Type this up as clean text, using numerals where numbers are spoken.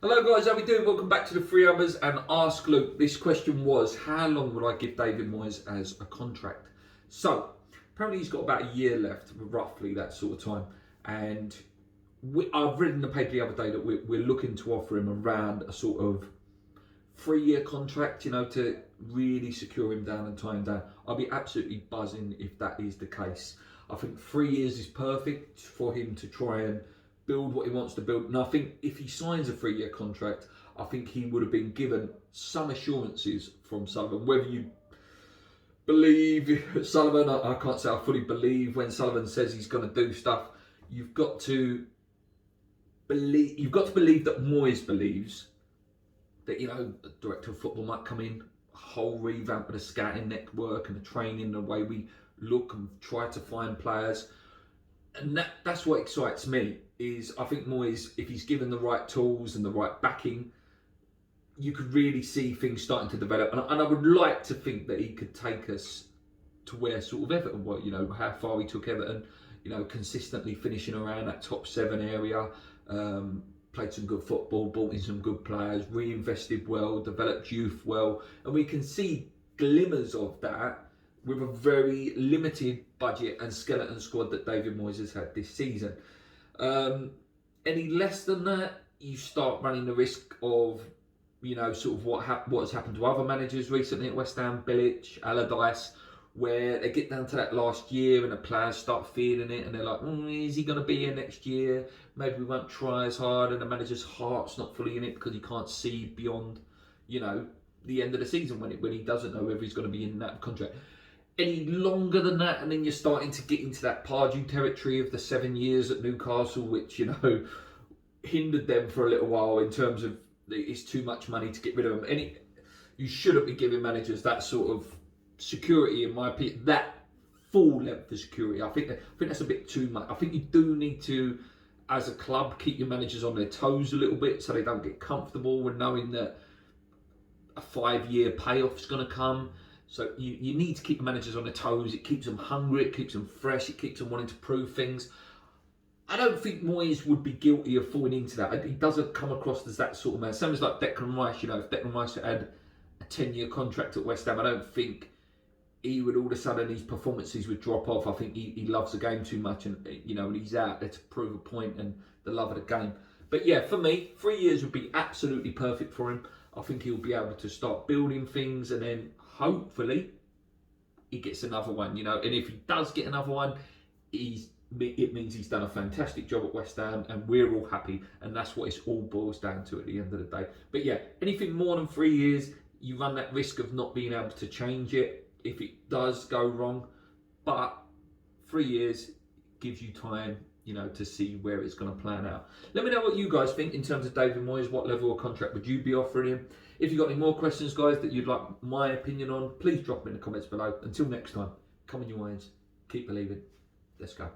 Hello guys, how we doing? Welcome back to the Three Others and Ask Luke. This question was, how long would I give David Moyes as a contract? So, apparently he's got about a year left, roughly that sort of time. And I've read in the paper the other day that we're looking to offer him around a sort of 3-year contract, to really secure him down and tie him down. I'll be absolutely buzzing if that is the case. I think 3 years is perfect for him to try and build what he wants to build. And I think if he signs a 3-year contract, I think he would have been given some assurances from Sullivan. Whether you believe Sullivan, I can't say I fully believe when Sullivan says he's going to do stuff. You've got to believe that Moyes believes that, the director of football might come in, a whole revamp of the scouting network and the training, the way we look and try to find players. And that's what excites me, is I think Moyes, if he's given the right tools and the right backing, you could really see things starting to develop. And I would like to think that he could take us to where sort of Everton were, how far we took Everton, consistently finishing around that top 7 area, played some good football, brought in some good players, reinvested well, developed youth well. And we can see glimmers of that with a very limited budget and skeleton squad that David Moyes has had this season. Any less than that, you start running the risk of, sort of what has happened to other managers recently at West Ham, Bilic, Allardyce, where they get down to that last year and the players start feeling it and they're like, is he going to be here next year? Maybe we won't try as hard, and the manager's heart's not fully in it because he can't see beyond, the end of the season when he doesn't know whether he's going to be in that contract. Any longer than that, and then you're starting to get into that Pardew territory of the 7 years at Newcastle, which, hindered them for a little while in terms of it's too much money to get rid of them. You shouldn't be giving managers that sort of security, in my opinion, that full length of security. I think that's a bit too much. I think you do need to, as a club, keep your managers on their toes a little bit so they don't get comfortable with knowing that a 5-year payoff is going to come. So you need to keep the managers on their toes. It keeps them hungry, it keeps them fresh, it keeps them wanting to prove things. I don't think Moyes would be guilty of falling into that. He doesn't come across as that sort of man. Same as like Declan Rice, if Declan Rice had a 10-year contract at West Ham, I don't think he would all of a sudden, his performances would drop off. I think he loves the game too much, and he's out there to prove a point and the love of the game. But yeah, for me, 3 years would be absolutely perfect for him. I think he'll be able to start building things, and then hopefully he gets another one, and if he does get another one, it means he's done a fantastic job at West Ham and we're all happy, and that's what it all boils down to at the end of the day. But yeah, anything more than 3 years, you run that risk of not being able to change it if it does go wrong. But 3 years gives you time, to see where it's going to plan out. Let me know what you guys think in terms of David Moyes. What level of contract would you be offering him? If you've got any more questions, guys, that you'd like my opinion on, please drop them in the comments below. Until next time, come on, you irons, keep believing. Let's go.